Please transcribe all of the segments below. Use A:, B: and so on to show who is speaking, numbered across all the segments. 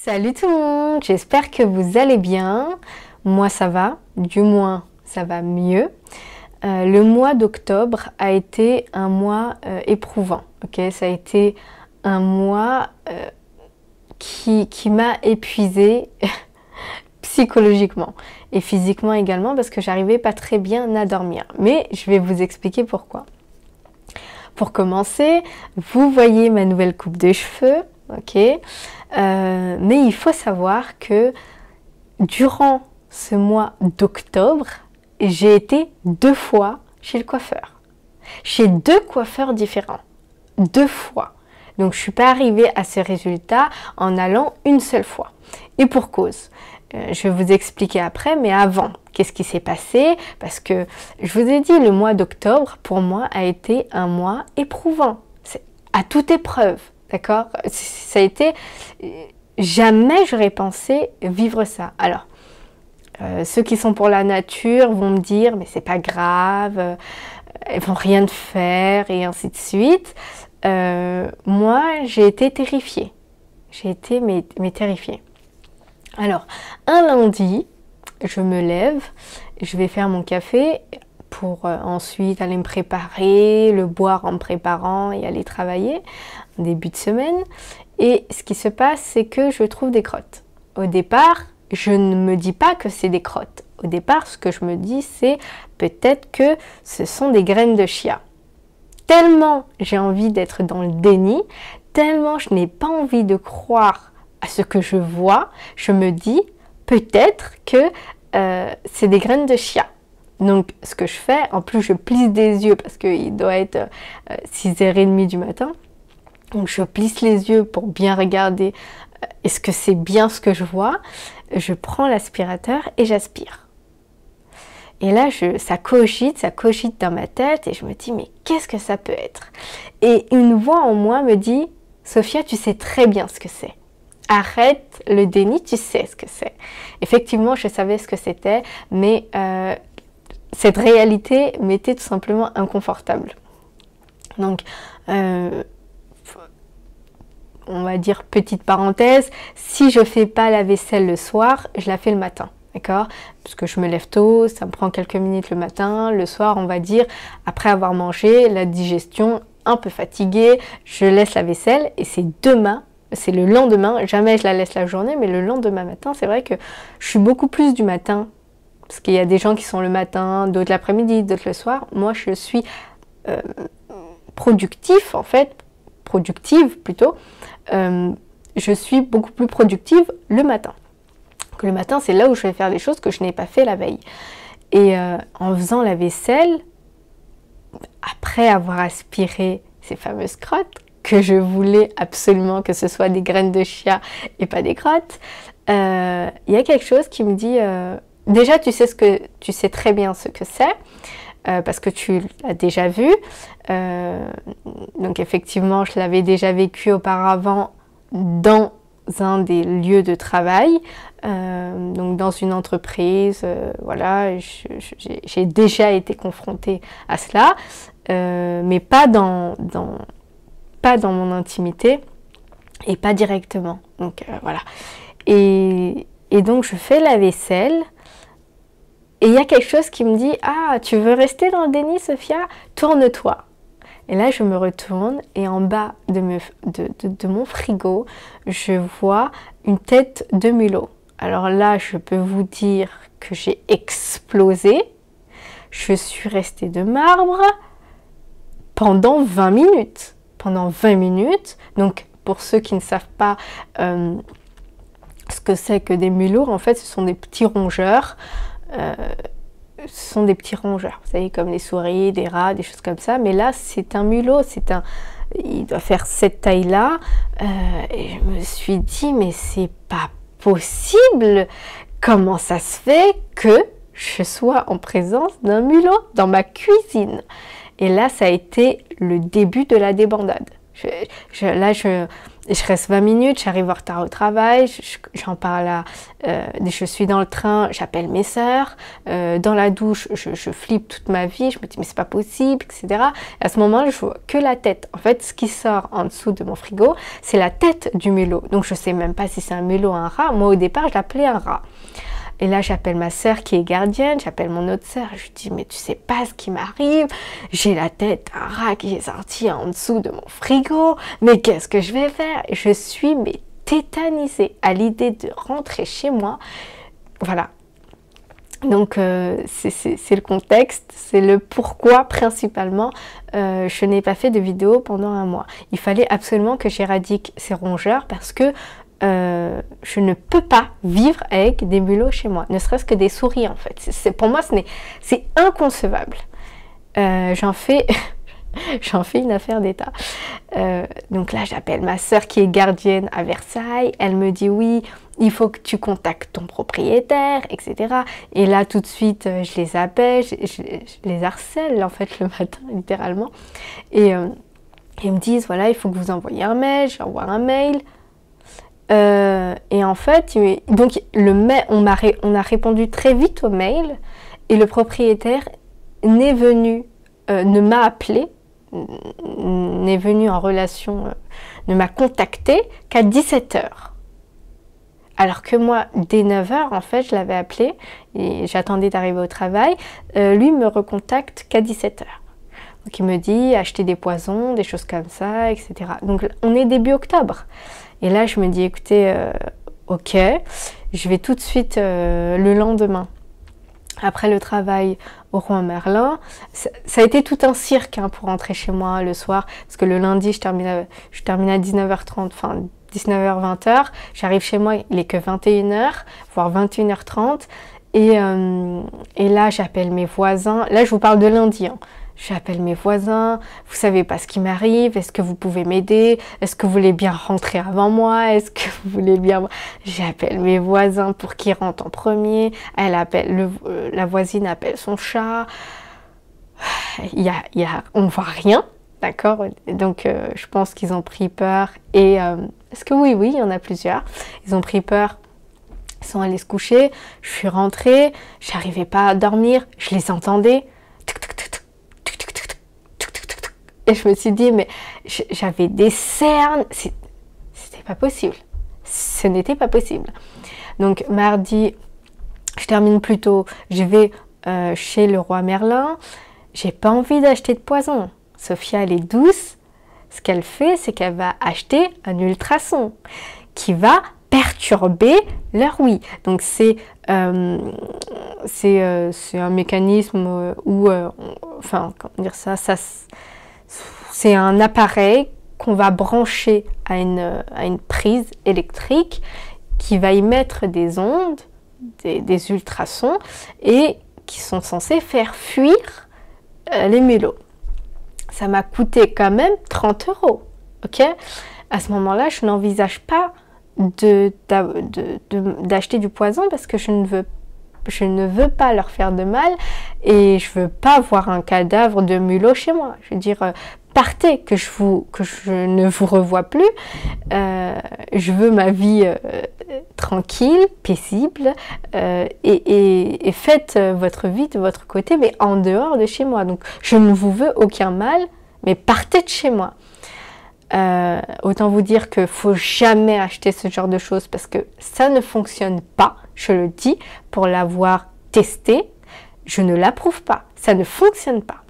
A: Salut tout le monde, j'espère que vous allez bien. Moi ça va, du moins ça va mieux. Le mois d'octobre a été un mois éprouvant. Ça a été un mois qui m'a épuisée psychologiquement et physiquement également parce que j'arrivais pas très bien à dormir. Mais je vais vous expliquer pourquoi. Pour commencer, vous voyez ma nouvelle coupe de cheveux, mais il faut savoir que durant ce mois d'octobre, j'ai été 2 fois chez le coiffeur. Chez 2 coiffeurs différents. 2 fois. Donc je ne suis pas arrivée à ce résultat en allant une seule fois. Et pour cause. Je vais vous expliquer après, mais avant, qu'est-ce qui s'est passé? Parce que je vous ai dit, le mois d'octobre, pour moi, a été un mois éprouvant. C'est à toute épreuve, d'accord? Ça a été... Jamais j'aurais pensé vivre ça. Alors, ceux qui sont pour la nature vont me dire, mais c'est pas grave, elles vont rien faire, et ainsi de suite. Moi, j'ai été terrifiée. J'ai été mais terrifiée. Alors, un lundi, je me lève, je vais faire mon café pour ensuite aller me préparer, le boire en me préparant et aller travailler en début de semaine. Et ce qui se passe, c'est que je trouve des crottes. Au départ, je ne me dis pas que c'est des crottes. Au départ, ce que je me dis, c'est peut-être que ce sont des graines de chia. Tellement j'ai envie d'être dans le déni, tellement je n'ai pas envie de croire à ce que je vois, je me dis peut-être que c'est des graines de chia. Donc ce que je fais, en plus je plisse des yeux parce qu'il doit être 6h30 du matin. Donc je plisse les yeux pour bien regarder est-ce que c'est bien ce que je vois. Je prends l'aspirateur et j'aspire. Et là, ça cogite dans ma tête et je me dis mais qu'est-ce que ça peut être? Et une voix en moi me dit Sophia, tu sais très bien ce que c'est. Arrête le déni, tu sais ce que c'est. Effectivement, je savais ce que c'était, mais cette réalité m'était tout simplement inconfortable. Donc, on va dire petite parenthèse, si je fais pas la vaisselle le soir, je la fais le matin, d'accord? Parce que je me lève tôt, ça me prend quelques minutes le matin, le soir, on va dire, après avoir mangé, la digestion un peu fatiguée, je laisse la vaisselle et c'est demain. C'est le lendemain, jamais je la laisse la journée, mais le lendemain matin, c'est vrai que je suis beaucoup plus du matin, parce qu'il y a des gens qui sont le matin, d'autres l'après-midi, d'autres le soir. Moi, je suis productive plutôt. Je suis beaucoup plus productive le matin. Donc, le matin, c'est là où je vais faire les choses que je n'ai pas fait la veille. Et en faisant la vaisselle, après avoir aspiré ces fameuses crottes, que je voulais absolument que ce soit des graines de chia et pas des crottes, il y a quelque chose qui me dit déjà tu sais très bien ce que c'est parce que tu l'as déjà vu, donc effectivement je l'avais déjà vécu auparavant dans un des lieux de travail, donc dans une entreprise, voilà, j'ai déjà été confrontée à cela, mais pas dans mon intimité et pas directement. Donc voilà. Et donc je fais la vaisselle et il y a quelque chose qui me dit « Ah, tu veux rester dans le déni, Sophia? Tourne-toi ». Et là, je me retourne et en bas de mon frigo, je vois une tête de mulot. Alors là, je peux vous dire que j'ai explosé. Je suis restée de marbre pendant 20 minutes. Pendant 20 minutes, donc pour ceux qui ne savent pas ce que c'est que des mulots, en fait ce sont des petits rongeurs, vous savez, comme les souris, des rats, des choses comme ça, mais là c'est un mulot, il doit faire cette taille-là, et je me suis dit mais c'est pas possible, comment ça se fait que je sois en présence d'un mulot dans ma cuisine? Et là, ça a été le début de la débandade. je reste 20 minutes, j'arrive en retard au travail, j'en parle je suis dans le train, j'appelle mes sœurs, dans la douche, je flippe toute ma vie, je me dis mais c'est pas possible, etc. Et à ce moment-là, je vois que la tête. En fait, ce qui sort en dessous de mon frigo, c'est la tête du mulot. Donc je sais même pas si c'est un mulot ou un rat. Moi au départ, je l'appelais un rat. Et là, j'appelle ma sœur qui est gardienne, j'appelle mon autre sœur, je lui dis mais tu sais pas ce qui m'arrive, j'ai la tête d'un rat qui est sorti en dessous de mon frigo, mais qu'est-ce que je vais faire? Et je suis mais tétanisée à l'idée de rentrer chez moi. Voilà. Donc c'est le contexte, c'est le pourquoi principalement je n'ai pas fait de vidéo pendant un mois. Il fallait absolument que j'éradique ces rongeurs parce que je ne peux pas vivre avec des mulots chez moi, ne serait-ce que des souris en fait. Pour moi, c'est inconcevable. J'en fais une affaire d'état. Donc là, j'appelle ma sœur qui est gardienne à Versailles. Elle me dit oui, il faut que tu contactes ton propriétaire, etc. Et là, tout de suite, je les appelle, je les harcèle en fait le matin, littéralement. Et ils me disent voilà, il faut que vous envoyiez un mail. J'envoie un mail. Et en fait, donc on a répondu très vite au mail et le propriétaire n'est venu, ne m'a appelé, n'est venu en relation, ne m'a contacté qu'à 17 h. Alors que moi, dès 9 h, en fait, je l'avais appelé et j'attendais d'arriver au travail. Lui me recontacte qu'à 17 h. Donc il me dit acheter des poisons, des choses comme ça, etc. Donc on est début octobre. Et là, je me dis, écoutez, ok, je vais tout de suite le lendemain, après le travail au Roi Merlin. Ça a été tout un cirque hein, pour rentrer chez moi le soir, parce que le lundi, je termine à 19 h 30, enfin 19 h 20 h. J'arrive chez moi, il est que 21 h, voire 21 h 30. Et là, j'appelle mes voisins. Là, je vous parle de lundi. Hein. J'appelle mes voisins, vous savez pas ce qui m'arrive, est-ce que vous pouvez m'aider? Est-ce que vous voulez bien rentrer avant moi? Est-ce que vous voulez bien... J'appelle mes voisins pour qu'ils rentrent en premier, la voisine appelle son chat, on voit rien, d'accord? Donc je pense qu'ils ont pris peur et... est-ce que oui, il y en a plusieurs, ils ont pris peur. Ils sont allés se coucher, je suis rentrée, j'arrivais pas à dormir, je les entendais. Et je me suis dit, mais j'avais des cernes, c'était pas possible. Ce n'était pas possible. Donc mardi, je termine plus tôt, je vais chez le Roi Merlin. J'ai pas envie d'acheter de poison. Sophia, elle est douce. Ce qu'elle fait, c'est qu'elle va acheter un ultrason qui va perturber leur ouïe. Donc c'est un mécanisme où, enfin, comment dire ça c'est un appareil qu'on va brancher à une prise électrique qui va y mettre des ondes, des ultrasons, et qui sont censés faire fuir les mulots. Ça m'a coûté quand même 30 €, ok? À ce moment-là, je n'envisage pas d'acheter du poison parce que je ne veux pas leur faire de mal et je veux pas voir un cadavre de mulot chez moi. Je veux dire, partez, que je ne vous revoie plus. Je veux ma vie tranquille, paisible et faites votre vie de votre côté, mais en dehors de chez moi. Donc, je ne vous veux aucun mal, mais partez de chez moi. Autant vous dire qu'il ne faut jamais acheter ce genre de choses parce que ça ne fonctionne pas, je le dis, pour l'avoir testé, je ne l'approuve pas, ça ne fonctionne pas.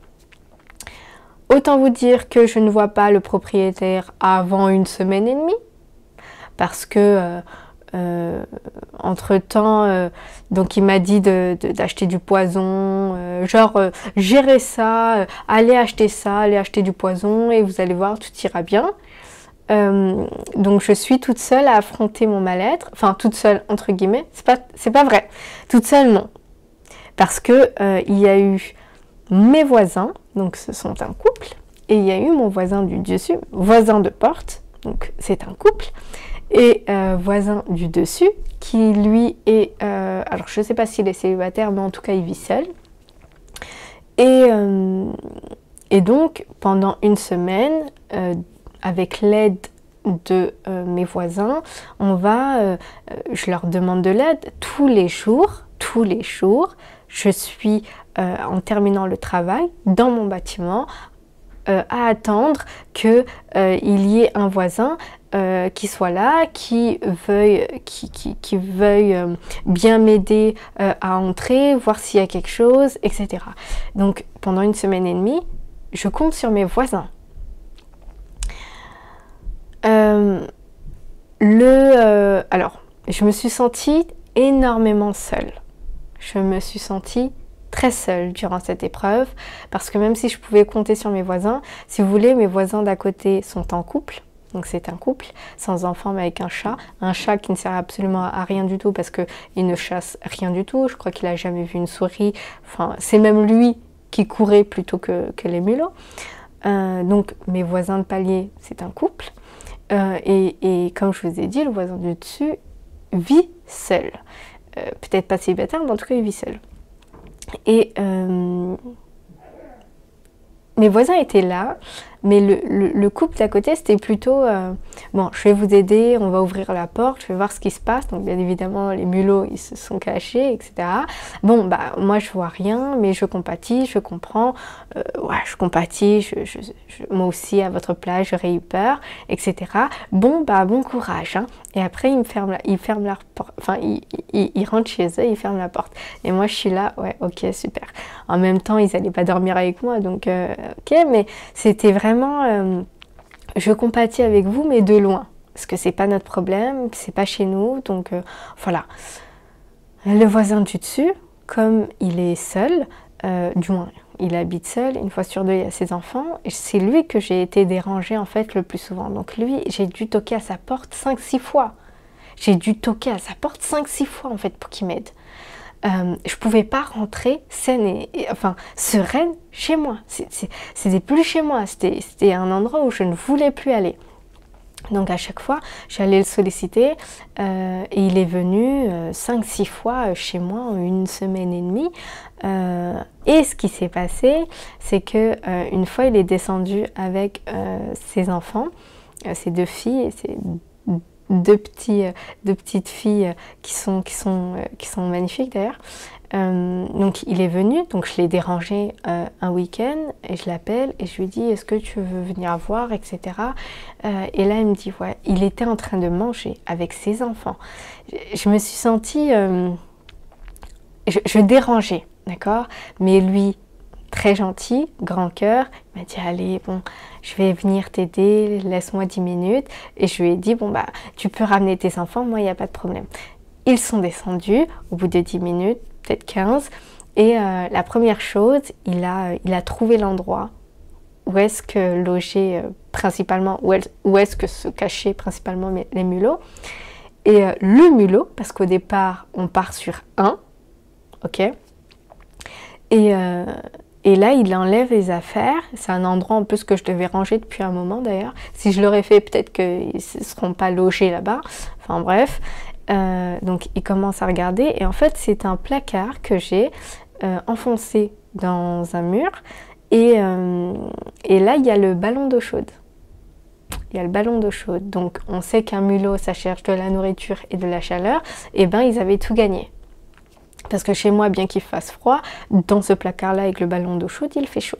A: Autant vous dire que je ne vois pas le propriétaire avant 1 semaine et demie parce que entre-temps, donc il m'a dit d'acheter du poison, gérez ça, allez acheter du poison et vous allez voir, tout ira bien. Donc je suis toute seule à affronter mon mal-être, enfin toute seule entre guillemets, c'est pas vrai, toute seule non, parce que il y a eu mes voisins, donc ce sont un couple, et il y a eu mon voisin du dessus, voisin de porte, donc c'est un couple, et voisin du dessus qui lui est, alors je ne sais pas s'il est célibataire, mais en tout cas il vit seul. Et donc pendant 1 semaine, avec l'aide de mes voisins, je leur demande de l'aide tous les jours. Je suis en terminant le travail dans mon bâtiment à attendre qu'il y ait un voisin qui soit là, qui veuille bien m'aider à entrer, voir s'il y a quelque chose, etc. Donc pendant 1 semaine et demie, je compte sur mes voisins. Alors, je me suis sentie énormément seule. Je me suis sentie très seule durant cette épreuve parce que même si je pouvais compter sur mes voisins, si vous voulez, mes voisins d'à côté sont en couple. Donc c'est un couple, sans enfant mais avec un chat qui ne sert absolument à rien du tout parce qu'il ne chasse rien du tout. Je crois qu'il n'a jamais vu une souris. Enfin, c'est même lui qui courait plutôt que les mulots. Donc mes voisins de palier, c'est un couple. Et comme je vous ai dit, le voisin du dessus vit seul. Peut-être pas célibataire, mais en tout cas il vit seul. Et mes voisins étaient là, mais le couple d'à côté, c'était plutôt bon, je vais vous aider, on va ouvrir la porte, je vais voir ce qui se passe. Donc bien évidemment, les mulots, ils se sont cachés, etc. Bon, bah moi je vois rien, mais je compatis, je comprends. Ouais, je compatis, moi aussi à votre place, j'aurais eu peur, etc. Bon, bah bon courage. Hein. Et après, ils ferment la porte, enfin, ils rentrent chez eux, ils ferment la porte. Et moi, je suis là, ouais, ok, super. En même temps, ils n'allaient pas dormir avec moi, donc ok, mais c'était vraiment, je compatis avec vous, mais de loin. Parce que c'est pas notre problème, c'est pas chez nous, donc voilà. Le voisin du dessus, comme il est seul, du moins, il habite seul, 1 fois sur 2, il a ses enfants, c'est lui que j'ai été dérangée en fait le plus souvent. Donc lui, j'ai dû toquer à sa porte 5-6 fois. J'ai dû toquer à sa porte 5-6 fois en fait pour qu'il m'aide. Je pouvais pas rentrer saine enfin sereine chez moi. C'était plus chez moi, c'était un endroit où je ne voulais plus aller. Donc à chaque fois, j'allais le solliciter et il est venu 5-6 fois chez moi en 1 semaine et demie. Et ce qui s'est passé, c'est que une fois, il est descendu avec ses enfants, ses 2 filles et ses 2 petites filles qui sont magnifiques d'ailleurs. Donc il est venu, donc je l'ai dérangé un week-end et je l'appelle et je lui dis est-ce que tu veux venir voir, etc. Et là il me dit ouais, il était en train de manger avec ses enfants. Je me suis sentie, je dérangeais, d'accord, mais lui très gentil, grand cœur, il m'a dit allez bon, je vais venir t'aider, laisse-moi 10 minutes. Et je lui ai dit bon bah tu peux ramener tes enfants, moi il n'y a pas de problème. Ils sont descendus au bout de 10 minutes, peut-être 15, et la première chose, il a trouvé l'endroit où est-ce que logeaient principalement, où est-ce que se cachaient principalement les mulots. Et le mulot, parce qu'au départ on part sur un, ok, et là, il enlève les affaires. C'est un endroit en plus que je devais ranger depuis un moment d'ailleurs. Si je l'aurais fait, peut-être qu'ils ne seront pas logés là-bas. Enfin bref. Donc, il commence à regarder. Et en fait, c'est un placard que j'ai enfoncé dans un mur. Et là, il y a le ballon d'eau chaude. Il y a le ballon d'eau chaude. Donc, on sait qu'un mulot, ça cherche de la nourriture et de la chaleur. Et ben, ils avaient tout gagné. Parce que chez moi, bien qu'il fasse froid, dans ce placard-là avec le ballon d'eau chaude, il fait chaud.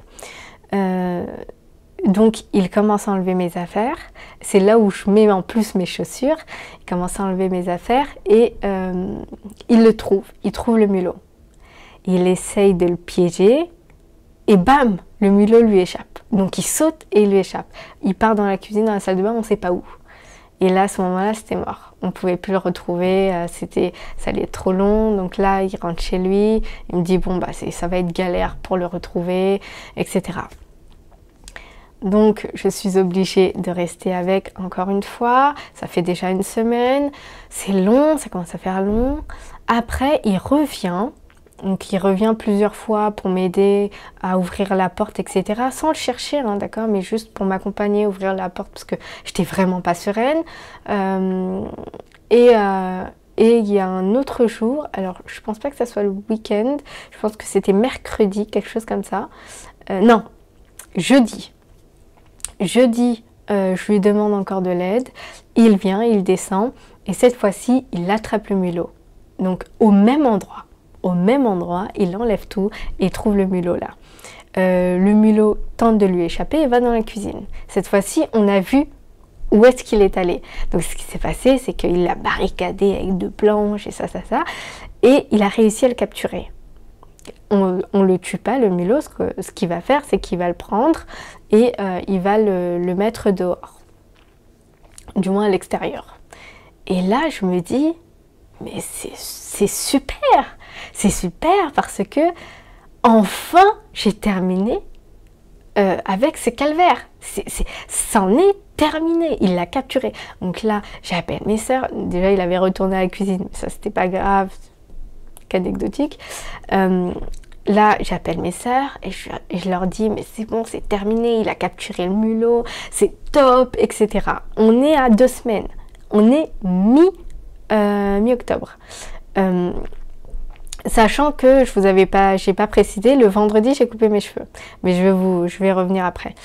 A: Donc, il commence à enlever mes affaires. C'est là où je mets en plus mes chaussures. Il commence à enlever mes affaires et il le trouve. Il trouve le mulot. Il essaye de le piéger et bam, le mulot lui échappe. Donc, il saute et il lui échappe. Il part dans la cuisine, dans la salle de bain, on ne sait pas où. Et là, à ce moment-là, c'était mort. On ne pouvait plus le retrouver, ça allait être trop long. Donc là, il rentre chez lui, il me dit, bon, bah, ça va être galère pour le retrouver, etc. Donc, je suis obligée de rester avec encore une fois. Ça fait déjà 1 semaine. C'est long, ça commence à faire long. Après, il revient. Donc, il revient plusieurs fois pour m'aider à ouvrir la porte, etc. Sans le chercher, hein, d'accord, mais juste pour m'accompagner à ouvrir la porte parce que j'étais vraiment pas sereine. Et il y a un autre jour, alors je pense pas que ça soit le week-end, je pense que c'était mercredi, quelque chose comme ça. Non, jeudi. Jeudi je lui demande encore de l'aide. Il vient, il descend et cette fois-ci, il attrape le mulot. Donc au même endroit, il enlève tout et trouve le mulot là. Le mulot tente de lui échapper et va dans la cuisine. Cette fois-ci, on a vu où est-ce qu'il est allé. Donc ce qui s'est passé, c'est qu'il l'a barricadé avec 2 planches et ça, et il a réussi à le capturer. On le tue pas, le mulot. Ce qu'il va faire, c'est qu'il va le prendre et il va le mettre dehors, du moins à l'extérieur. Et là, je me dis, mais c'est super, parce que enfin, j'ai terminé avec ce calvaire. C'en est terminé, il l'a capturé. Donc là, j'appelle mes sœurs. Déjà, il avait retourné à la cuisine, mais ça, c'était pas grave, qu'anecdotique. Là, j'appelle mes sœurs et je leur dis, mais c'est bon, c'est terminé, il a capturé le mulot, c'est top, etc. On est à 2 semaines, on est mi-octobre. Sachant que j'ai pas précisé, le vendredi j'ai coupé mes cheveux, mais je vais revenir après.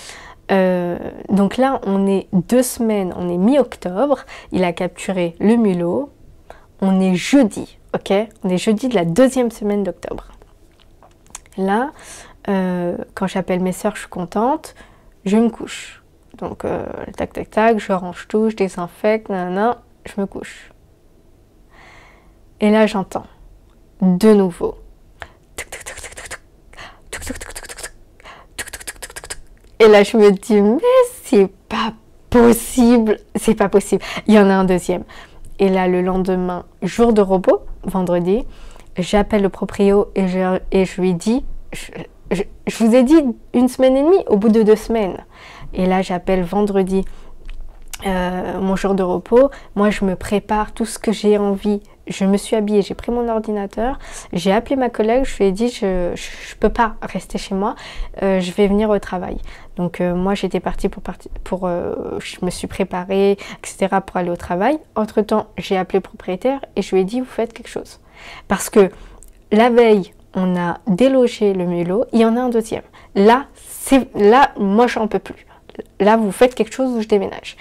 A: Donc là, on est 2 semaines, on est mi-octobre, il a capturé le mulot, on est jeudi, ok? On est jeudi de la 2e semaine d'octobre. Là, quand j'appelle mes sœurs, je suis contente, je me couche. Donc, tac, tac, tac, je range tout, je désinfecte, nanana, je me couche. Et là, j'entends de nouveau. Et là, je me dis, mais c'est pas possible, c'est pas possible. Il y en a un deuxième. Et là, le lendemain, jour de repos, vendredi, j'appelle le proprio et je lui dis, je vous ai dit 1 semaine et demie, au bout de 2 semaines. Et là, j'appelle vendredi mon jour de repos. Moi, je me prépare tout ce que j'ai envie. Je me suis habillée, j'ai pris mon ordinateur, j'ai appelé ma collègue, je lui ai dit je peux pas rester chez moi, je vais venir au travail. Donc moi j'étais partie je me suis préparée, etc. pour aller au travail. Entre temps, j'ai appelé le propriétaire et je lui ai dit vous faites quelque chose. Parce que la veille, on a délogé le mulot, il y en a un deuxième. Là, moi j'en peux plus. Là, vous faites quelque chose ou je déménage.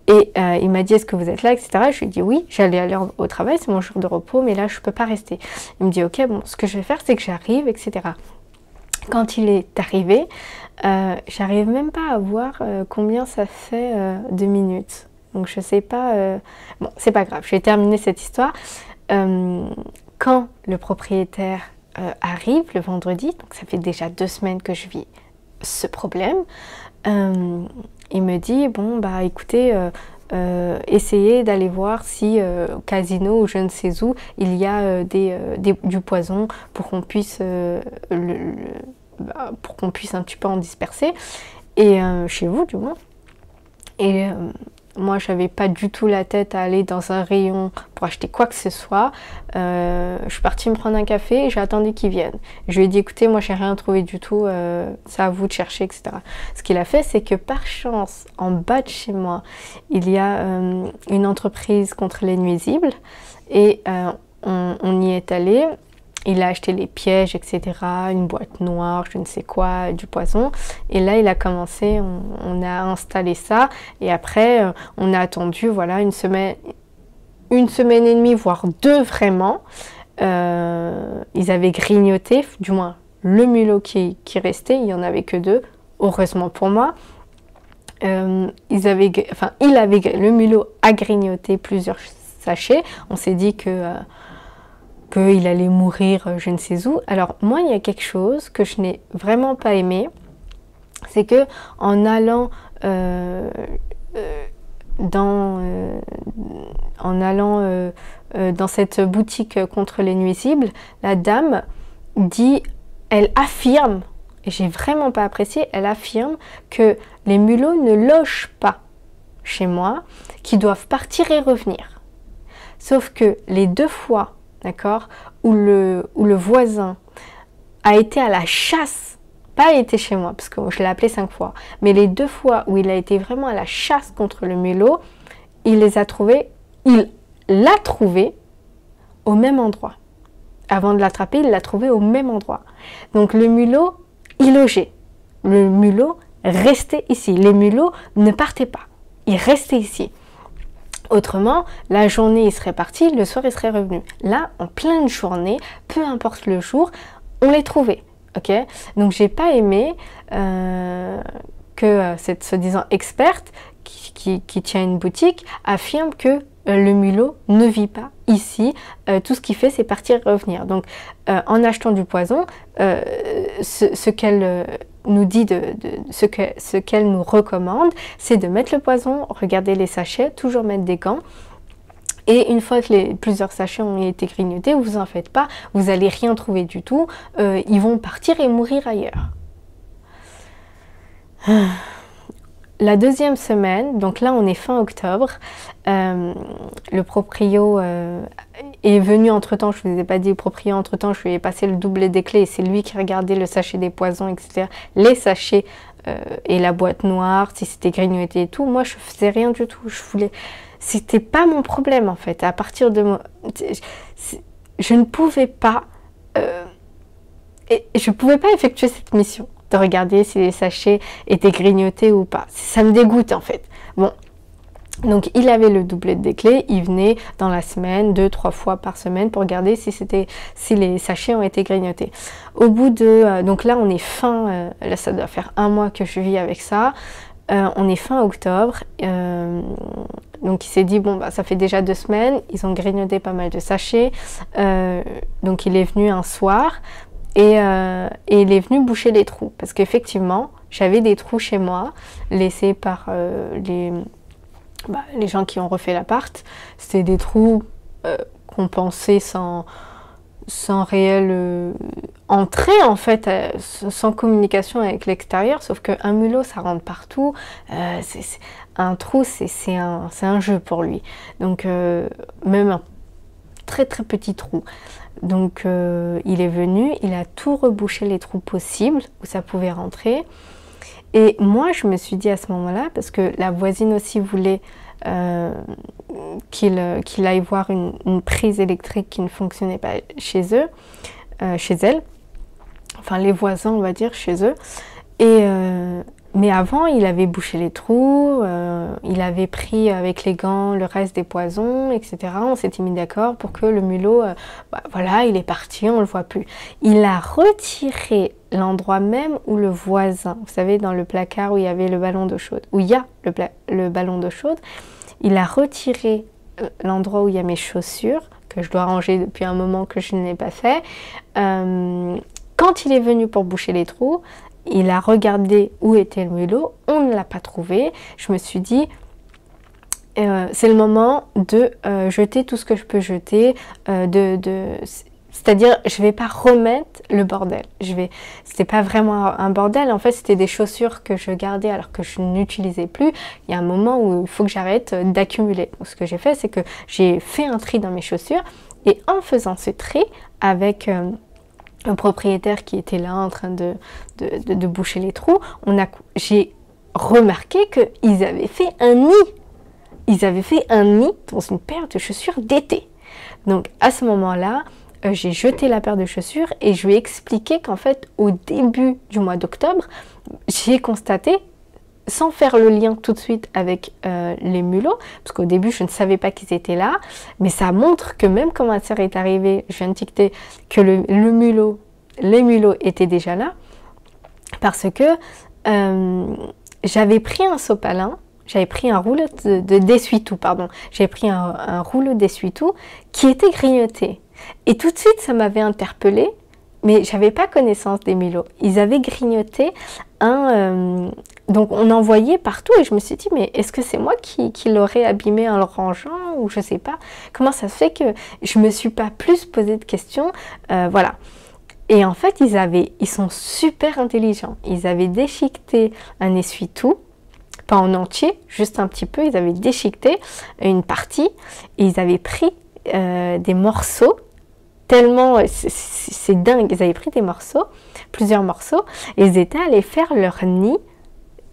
A: Et il m'a dit, est-ce que vous êtes là, etc. Je lui ai dit oui, j'allais aller au travail, c'est mon jour de repos, mais là, je ne peux pas rester. Il me dit, ok, bon, ce que je vais faire, c'est que j'arrive, etc. Quand il est arrivé, j'arrive même pas à voir combien ça fait de minutes. Donc, je sais pas... Bon, c'est pas grave, je vais terminer cette histoire. Quand le propriétaire arrive, le vendredi, donc ça fait déjà 2 semaines que je vis ce problème, il me dit, bon, bah écoutez, essayez d'aller voir si au casino ou je ne sais où, il y a du poison pour qu'on puisse, pour qu'on puisse un petit peu en disperser, et chez vous du moins. Et moi, je n'avais pas du tout la tête à aller dans un rayon pour acheter quoi que ce soit. Je suis partie me prendre un café et j'ai attendu qu'il vienne. Je lui ai dit, écoutez, moi, j'ai rien trouvé du tout, c'est à vous de chercher, etc. Ce qu'il a fait, c'est que par chance, en bas de chez moi, il y a une entreprise contre les nuisibles et on y est allé. Il a acheté les pièges, etc., une boîte noire, je ne sais quoi, du poison. Et là, il a commencé, on a installé ça. Et après, on a attendu, voilà, 1 semaine et demie, voire 2 vraiment. Ils avaient grignoté, du moins le mulot qui restait, il n'y en avait que 2, heureusement pour moi. Le mulot a grignoté plusieurs sachets. On s'est dit que... qu'il allait mourir je ne sais où. Alors moi, il y a quelque chose que je n'ai vraiment pas aimé, c'est que en allant dans cette boutique contre les nuisibles, la dame dit, elle affirme, et j'ai vraiment pas apprécié, elle affirme que les mulots ne logent pas chez moi, qu'ils doivent partir et revenir. Sauf que les 2 fois, d'accord, où le voisin a été à la chasse, pas été chez moi, parce que je l'ai appelé 5 fois, mais les 2 fois où il a été vraiment à la chasse contre le mulot, il l'a trouvé au même endroit. Avant de l'attraper, il l'a trouvé au même endroit. Donc le mulot, il logeait. Le mulot restaient ici. Les mulots ne partaient pas, ils restaient ici. Autrement, la journée, il serait parti, le soir, il serait revenu. Là, en pleine journée, peu importe le jour, on les trouvait. Ok, donc j'ai pas aimé que cette soi-disant experte qui tient une boutique affirme que le mulot ne vit pas ici, tout ce qu'il fait c'est partir et revenir. Donc en achetant du poison, ce qu'elle nous dit, ce qu'elle nous recommande, c'est de mettre le poison, regarder les sachets, toujours mettre des gants. Et une fois que plusieurs sachets ont été grignotés, vous en faites pas, vous n'allez rien trouver du tout, ils vont partir et mourir ailleurs. La deuxième semaine, donc là on est fin octobre, le proprio est venu entre-temps, je ne vous ai pas dit le proprio entre-temps, je lui ai passé le doublet des clés et c'est lui qui regardait le sachet des poisons, etc. Les sachets et la boîte noire, si c'était grignoté et tout, moi je faisais rien du tout, c'était pas mon problème en fait, à partir de moi, je ne pouvais pas, effectuer cette mission de regarder si les sachets étaient grignotés ou pas. Ça me dégoûte en fait. Bon, donc il avait le doublet des clés, il venait dans la semaine, 2-3 fois par semaine pour regarder si les sachets ont été grignotés. Au bout de, donc là on est fin, là ça doit faire 1 mois que je vis avec ça. On est fin octobre, donc il s'est dit bon bah ça fait déjà 2 semaines, ils ont grignoté pas mal de sachets, donc il est venu un soir et il est venu boucher les trous parce qu'effectivement j'avais des trous chez moi laissés par les gens qui ont refait l'appart. C'était des trous qu'on pensait sans réelle entrée en fait, sans communication avec l'extérieur, sauf qu'un mulot ça rentre partout, un trou c'est un jeu pour lui, donc même un très très petit trou. Donc il est venu, il a tout rebouché les trous possibles où ça pouvait rentrer. Et moi je me suis dit à ce moment-là, parce que la voisine aussi voulait qu'il aille voir une prise électrique qui ne fonctionnait pas chez elle, enfin les voisins on va dire chez eux, et mais avant il avait bouché les trous, il avait pris avec les gants le reste des poisons, etc. On s'était mis d'accord pour que le mulot, voilà, il est parti, on le voit plus. Il a retiré l'endroit même où le voisin, vous savez dans le placard où il y avait le ballon d'eau chaude, où il y a le ballon d'eau chaude, il a retiré l'endroit où il y a mes chaussures, que je dois ranger depuis un moment que je n'ai pas fait. Quand il est venu pour boucher les trous, il a regardé où était le mulot, on ne l'a pas trouvé. Je me suis dit, c'est le moment de jeter tout ce que je peux jeter, c'est-à-dire je ne vais pas remettre le bordel. C'était pas vraiment un bordel, en fait c'était des chaussures que je gardais alors que je n'utilisais plus. Il y a un moment où il faut que j'arrête d'accumuler. Ce que j'ai fait, c'est que j'ai fait un tri dans mes chaussures et en faisant ce tri avec un propriétaire qui était là en train de boucher les trous, j'ai remarqué qu'ils avaient fait un nid. Ils avaient fait un nid dans une paire de chaussures d'été. Donc à ce moment-là, j'ai jeté la paire de chaussures et je lui ai expliqué qu'en fait, au début du mois d'octobre, j'ai constaté, sans faire le lien tout de suite avec les mulots, parce qu'au début je ne savais pas qu'ils étaient là, mais ça montre que même quand ma sœur est arrivée, je viens de ticter que les mulots étaient déjà là, parce que j'avais pris un sopalin, j'avais pris un rouleau d'essuie-tout, pardon, j'avais pris un rouleau d'essuie-tout qui était grignoté. Et tout de suite ça m'avait interpellée, mais j'avais pas connaissance des mulots. Ils avaient grignoté donc on en voyait partout et je me suis dit mais est-ce que c'est moi qui l'aurais abîmé en le rangeant ou je sais pas. Comment ça se fait que je me suis pas plus posé de questions, voilà. Et en fait ils sont super intelligents. Ils avaient déchiqueté un essuie-tout, pas en entier, juste un petit peu. Ils avaient déchiqueté une partie et ils avaient pris des morceaux. Tellement, c'est dingue, ils avaient pris des morceaux, plusieurs morceaux, et ils étaient allés faire leur nid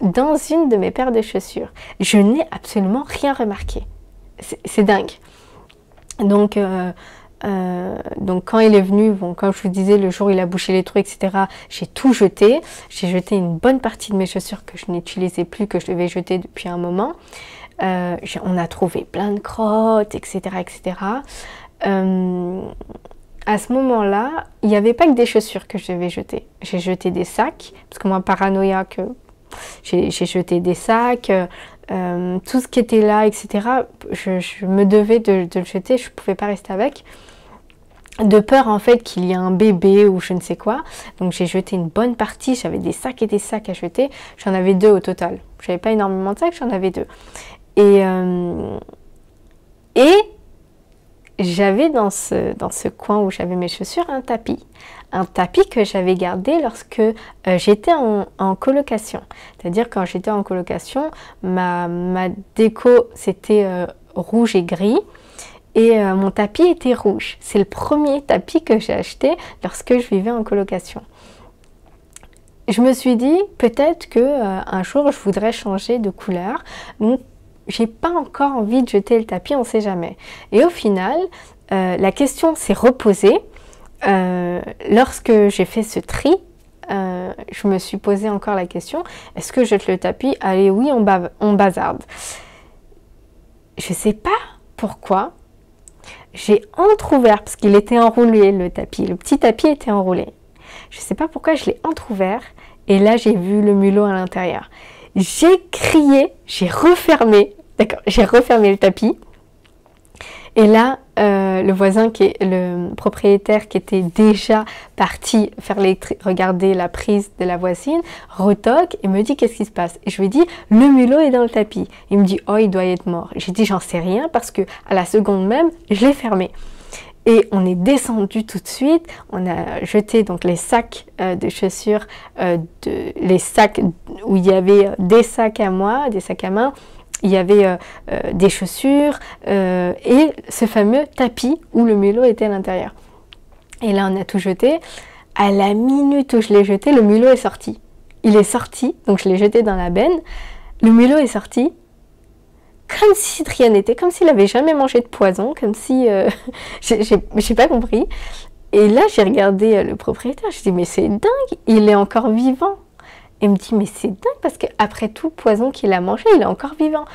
A: dans une de mes paires de chaussures. Je n'ai absolument rien remarqué. C'est dingue. Donc, Donc quand il est venu, bon, comme je vous disais, le jour où il a bouché les trous, etc., j'ai tout jeté. J'ai jeté une bonne partie de mes chaussures que je n'utilisais plus, que je devais jeter depuis un moment. On a trouvé plein de crottes, etc., etc. À ce moment-là, il n'y avait pas que des chaussures que je devais jeter. J'ai jeté des sacs, parce que moi, paranoïaque, j'ai jeté des sacs, tout ce qui était là, etc. Je me devais de le jeter, je ne pouvais pas rester avec. De peur en fait qu'il y ait un bébé ou je ne sais quoi. Donc j'ai jeté une bonne partie, j'avais des sacs et des sacs à jeter. J'en avais 2 au total. J'avais pas énormément de sacs, j'en avais 2. Et j'avais dans ce coin où j'avais mes chaussures un tapis. Un tapis que j'avais gardé lorsque j'étais en colocation. C'est-à-dire quand j'étais en colocation, ma déco c'était rouge et gris. Et mon tapis était rouge. C'est le premier tapis que j'ai acheté lorsque je vivais en colocation. Je me suis dit peut-être que un jour je voudrais changer de couleur. Donc j'ai pas encore envie de jeter le tapis, on ne sait jamais. Et au final, la question s'est reposée. Lorsque j'ai fait ce tri, je me suis posé encore la question, est-ce que je jette le tapis? Allez oui, on bazarde. Je sais pas pourquoi. J'ai entrouvert, parce qu'il était enroulé le tapis, le petit tapis était enroulé. Je ne sais pas pourquoi je l'ai entrouvert et là j'ai vu le mulot à l'intérieur. J'ai crié, j'ai refermé le tapis et là le voisin, le propriétaire qui était déjà parti faire regarder la prise de la voisine, retoque et me dit qu'est-ce qui se passe. Et je lui dis le mulot est dans le tapis. Il me dit oh il doit être mort. J'ai dit j'en sais rien parce que à la seconde même je l'ai fermé. Et on est descendu tout de suite, on a jeté donc les sacs de chaussures, les sacs où il y avait des sacs à moi, des sacs à main, il y avait des chaussures et ce fameux tapis où le mulot était à l'intérieur. Et là on a tout jeté, à la minute où je l'ai jeté, le mulot est sorti. Il est sorti, donc je l'ai jeté dans la benne, le mulot est sorti, comme si rien n'était, comme s'il n'avait jamais mangé de poison, comme si... j'ai pas compris. Et là, j'ai regardé le propriétaire, je dis mais c'est dingue, il est encore vivant. Il me dit mais c'est dingue parce qu'après tout le poison qu'il a mangé, il est encore vivant.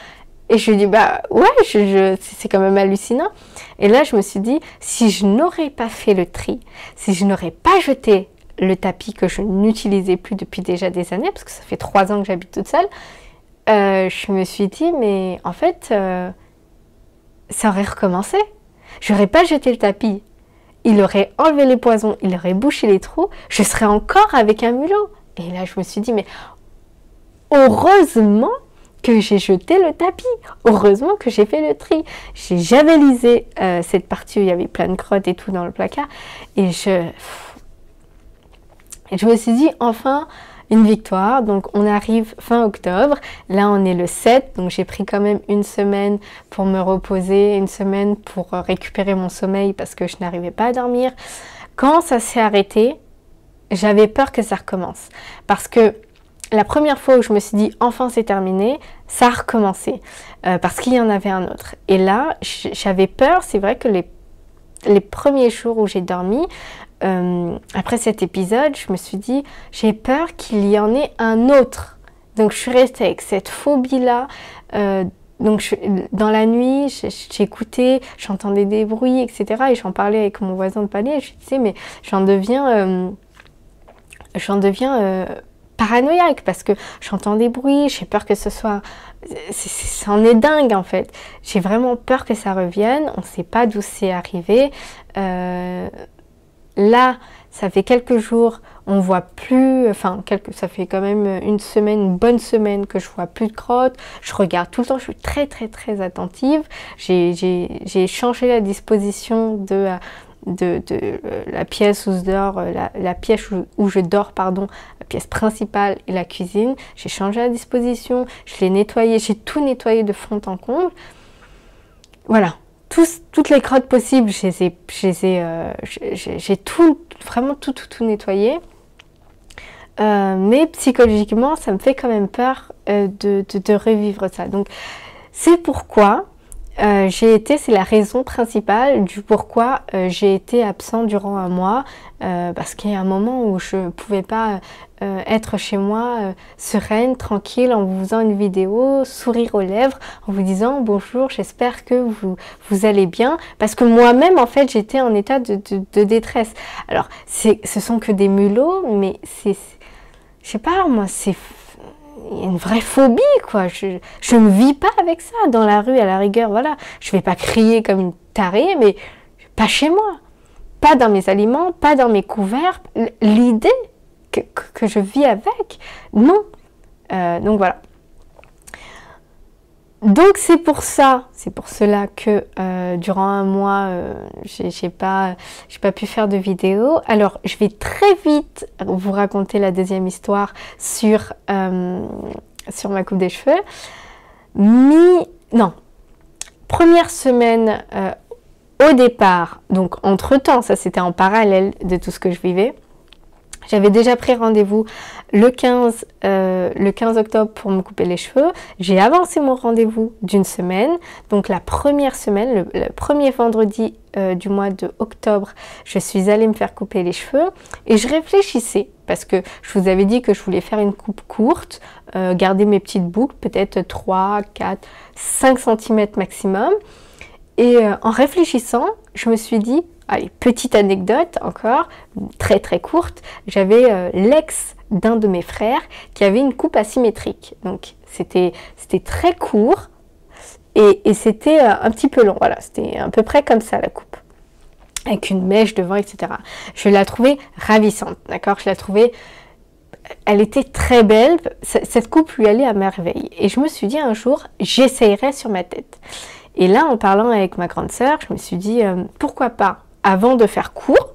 A: Et je lui dis bah ouais, c'est quand même hallucinant. Et là, je me suis dit, si je n'aurais pas fait le tri, si je n'aurais pas jeté le tapis que je n'utilisais plus depuis déjà des années, parce que ça fait 3 ans que j'habite toute seule, je me suis dit, mais en fait, ça aurait recommencé. J'aurais pas jeté le tapis. Il aurait enlevé les poisons, il aurait bouché les trous, je serais encore avec un mulot. Et là, je me suis dit, mais heureusement que j'ai jeté le tapis. Heureusement que j'ai fait le tri. J'ai javelisé cette partie où il y avait plein de crottes et tout dans le placard. Et je me suis dit, enfin... une victoire, donc on arrive fin octobre, là on est le 7, donc j'ai pris quand même une semaine pour me reposer, une semaine pour récupérer mon sommeil parce que je n'arrivais pas à dormir. Quand ça s'est arrêté, j'avais peur que ça recommence, parce que la première fois où je me suis dit enfin c'est terminé, ça a recommencé, parce qu'il y en avait un autre. Et là, j'avais peur, c'est vrai que les premiers jours où j'ai dormi, après cet épisode, je me suis dit, j'ai peur qu'il y en ait un autre. Donc je suis restée avec cette phobie-là. Donc dans la nuit, j'écoutais, j'entendais des bruits, etc. Et j'en parlais avec mon voisin de palier. Et je disais, mais j'en deviens paranoïaque parce que j'entends des bruits, j'ai peur que ce soit... c'en est dingue en fait. J'ai vraiment peur que ça revienne. On ne sait pas d'où c'est arrivé. Là, ça fait quelques jours, on voit plus, ça fait quand même une semaine, une bonne semaine que je vois plus de crottes. Je regarde tout le temps, je suis très très très attentive. J'ai changé la disposition de la pièce où je dors, la pièce où je dors, pardon, la pièce principale et la cuisine. J'ai changé la disposition, je l'ai nettoyé, j'ai tout nettoyé de fond en comble. Voilà. Toutes les crottes possibles, j'ai tout, vraiment tout nettoyé. Mais psychologiquement, ça me fait quand même peur de revivre ça. Donc, c'est pourquoi c'est la raison principale du pourquoi j'ai été absent durant un mois, parce qu'il y a un moment où je ne pouvais pas être chez moi sereine, tranquille, en vous faisant une vidéo, sourire aux lèvres, en vous disant bonjour, j'espère que vous allez bien, parce que moi-même en fait j'étais en état de détresse. Alors ce sont que des mulots, mais je sais pas moi, il y a une vraie phobie, quoi. Je ne vis pas avec ça dans la rue, à la rigueur, voilà. Je vais pas crier comme une tarée, mais pas chez moi. Pas dans mes aliments, pas dans mes couverts. L'idée que je vis avec, non. Donc voilà. Donc c'est pour cela que durant un mois, j'ai pas pu faire de vidéo. Alors je vais très vite vous raconter la deuxième histoire sur ma coupe des cheveux. Non, première semaine au départ, donc entre-temps, ça c'était en parallèle de tout ce que je vivais. J'avais déjà pris rendez-vous le 15 octobre pour me couper les cheveux. J'ai avancé mon rendez-vous d'une semaine. Donc la première semaine, le premier vendredi du mois de octobre, je suis allée me faire couper les cheveux. Et je réfléchissais, parce que je vous avais dit que je voulais faire une coupe courte, garder mes petites boucles, peut-être 3, 4, 5 cm maximum. Et en réfléchissant, je me suis dit, allez, petite anecdote encore, très très courte, j'avais l'ex d'un de mes frères qui avait une coupe asymétrique. Donc c'était très court et c'était un petit peu long, voilà, c'était à peu près comme ça la coupe, avec une mèche devant, etc. Je la trouvais ravissante, d'accord, elle était très belle, cette coupe lui allait à merveille. Et je me suis dit un jour, j'essayerai sur ma tête. Et là, en parlant avec ma grande sœur, je me suis dit, pourquoi pas, avant de faire court,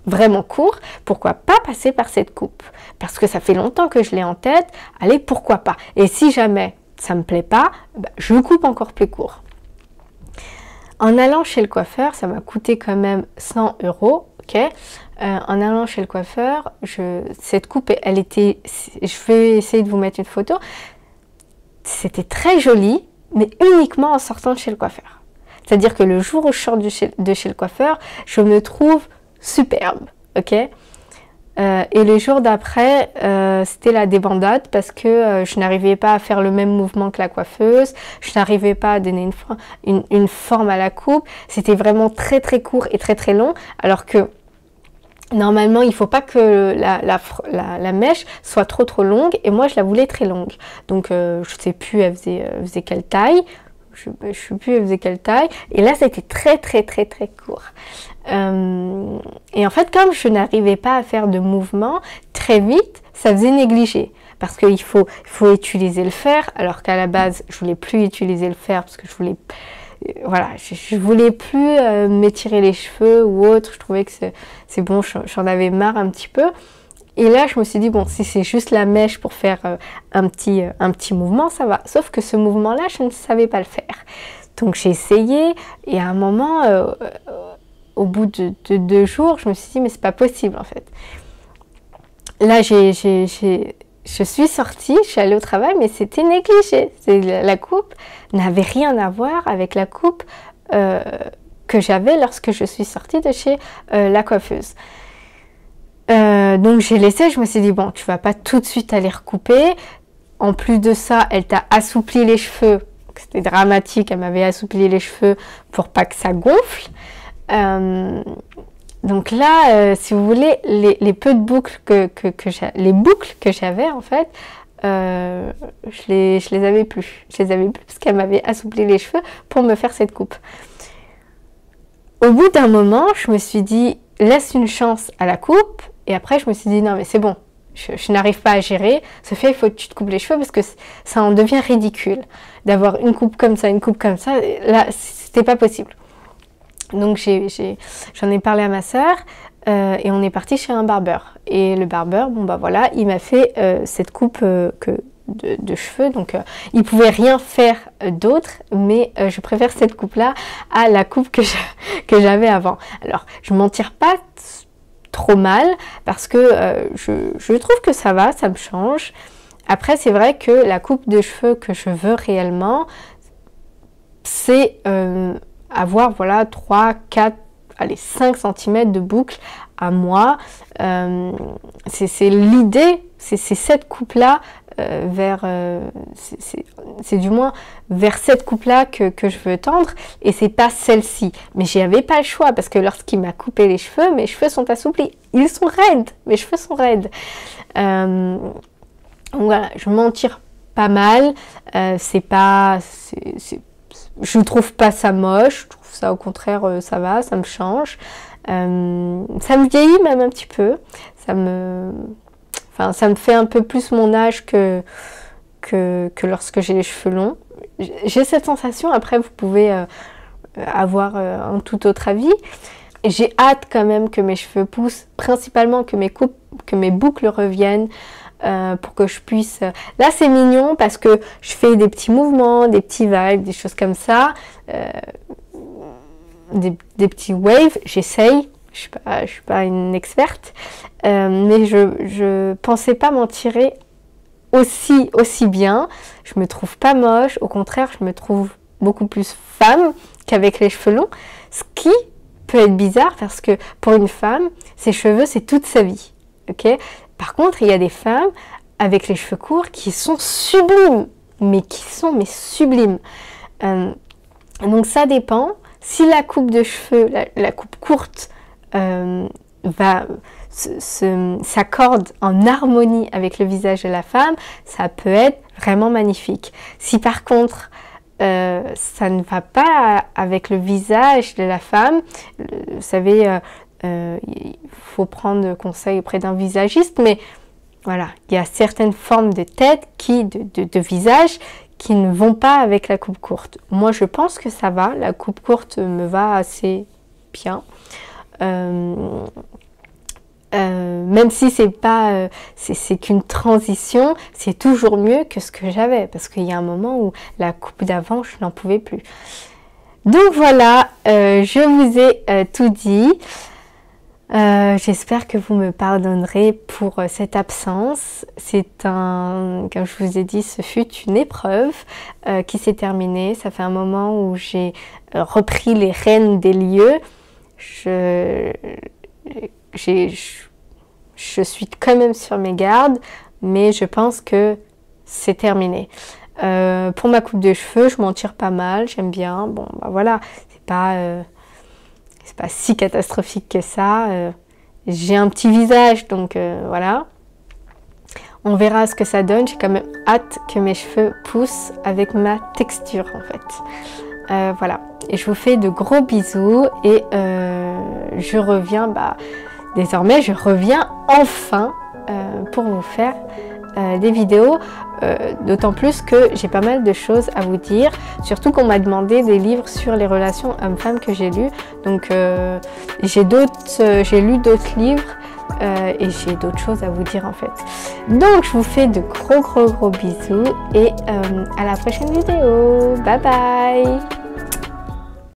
A: vraiment court, pourquoi pas passer par cette coupe? Parce que ça fait longtemps que je l'ai en tête, allez, pourquoi pas? Et si jamais ça me plaît pas, je coupe encore plus court. En allant chez le coiffeur, ça m'a coûté quand même 100 €, ok? En allant chez le coiffeur, cette coupe, je vais essayer de vous mettre une photo, c'était très joli, mais uniquement en sortant de chez le coiffeur. C'est-à-dire que le jour où je sors de chez le coiffeur, je me trouve superbe, ok? Et le jour d'après, c'était la débandade parce que je n'arrivais pas à faire le même mouvement que la coiffeuse, je n'arrivais pas à donner une forme à la coupe, c'était vraiment très très court et très très long, alors que normalement, il ne faut pas que la mèche soit trop longue, et moi je la voulais très longue. Donc je ne sais plus, elle faisait quelle taille, je ne sais plus elle faisait quelle taille, et là c'était très court. Et en fait, comme je n'arrivais pas à faire de mouvement très vite, ça faisait négliger. Parce qu'il faut utiliser le fer, alors qu'à la base, je voulais plus utiliser le fer parce que je voulais... Voilà, je voulais plus m'étirer les cheveux ou autre, je trouvais que c'est bon, j'en avais marre un petit peu. Et là, je me suis dit, bon, si c'est juste la mèche pour faire un petit mouvement, ça va. Sauf que ce mouvement-là, je ne savais pas le faire. Donc j'ai essayé, et à un moment, au bout de 2 jours, je me suis dit, mais c'est pas possible en fait. Là, je suis sortie, je suis allée au travail, mais c'était négligé. La coupe n'avait rien à voir avec la coupe que j'avais lorsque je suis sortie de chez la coiffeuse. Donc j'ai laissé, je me suis dit, bon, tu vas pas tout de suite aller recouper. En plus de ça, elle t'a assoupli les cheveux. C'était dramatique, elle m'avait assoupli les cheveux pour pas que ça gonfle. Donc là, si vous voulez, les peu de boucles les boucles que j'avais en fait, je les avais plus. Je les avais plus parce qu'elle m'avait assoupli les cheveux pour me faire cette coupe. Au bout d'un moment, je me suis dit, laisse une chance à la coupe. Et après, je me suis dit, non mais c'est bon, je n'arrive pas à gérer. Sophia, il faut que tu te coupes les cheveux parce que ça en devient ridicule. D'avoir une coupe comme ça, là, c'était pas possible. Donc j'en ai parlé à ma sœur et on est parti chez un barbeur. Et le barbeur, bon bah voilà, il m'a fait cette coupe de cheveux. Donc il pouvait rien faire d'autre, mais je préfère cette coupe-là à la coupe que j'avais avant. Alors je m'en tire pas trop mal parce que je trouve que ça va, ça me change. Après c'est vrai que la coupe de cheveux que je veux réellement, c'est avoir voilà 3, 4, allez 5 cm de boucle à moi. C'est l'idée, c'est cette coupe-là c'est du moins vers cette coupe-là que je veux tendre, et c'est pas celle-ci. Mais j'avais pas le choix parce que lorsqu'il m'a coupé les cheveux, mes cheveux sont assouplis. Ils sont raides, mes cheveux sont raides. Donc voilà, je m'en tire pas mal. Je trouve pas ça moche, je trouve ça au contraire ça va, ça me change. Ça me vieillit même un petit peu. Ça me fait un peu plus mon âge que lorsque j'ai les cheveux longs. J'ai cette sensation, après vous pouvez avoir un tout autre avis. J'ai hâte quand même que mes cheveux poussent, principalement que mes boucles reviennent, pour que je puisse... Là c'est mignon parce que je fais des petits mouvements, des petits vibes, des choses comme ça, des petits waves, j'essaye. Je suis pas une experte, mais je pensais pas m'en tirer aussi bien. Je me trouve pas moche, au contraire, je me trouve beaucoup plus femme qu'avec les cheveux longs, ce qui peut être bizarre parce que pour une femme, ses cheveux, c'est toute sa vie. Ok ? Par contre, il y a des femmes avec les cheveux courts qui sont sublimes, mais sublimes. Donc ça dépend. Si la coupe de cheveux, la coupe courte, s'accorde en harmonie avec le visage de la femme, ça peut être vraiment magnifique. Si par contre ça ne va pas avec le visage de la femme, vous savez, il faut prendre conseil auprès d'un visagiste, mais voilà, il y a certaines formes de tête, de visage qui ne vont pas avec la coupe courte. Moi je pense que ça va, la coupe courte me va assez bien. Même si c'est pas c'est qu'une transition, c'est toujours mieux que ce que j'avais, parce qu'il y a un moment où la coupe d'avant je n'en pouvais plus. Donc voilà, je vous ai tout dit. J'espère que vous me pardonnerez pour cette absence. Comme je vous ai dit, ce fut une épreuve qui s'est terminée. Ça fait un moment où j'ai repris les rênes des lieux. Je suis quand même sur mes gardes, mais je pense que c'est terminé. Pour ma coupe de cheveux, je m'en tire pas mal, j'aime bien. Bon, bah voilà, c'est pas si catastrophique que ça. J'ai un petit visage, donc voilà. On verra ce que ça donne. J'ai quand même hâte que mes cheveux poussent avec ma texture, en fait. Voilà. Et je vous fais de gros bisous et je reviens, désormais je reviens enfin pour vous faire des vidéos, d'autant plus que j'ai pas mal de choses à vous dire, surtout qu'on m'a demandé des livres sur les relations hommes-femmes que j'ai lus, donc j'ai lu d'autres livres et j'ai d'autres choses à vous dire en fait. Donc je vous fais de gros bisous et à la prochaine vidéo, bye bye.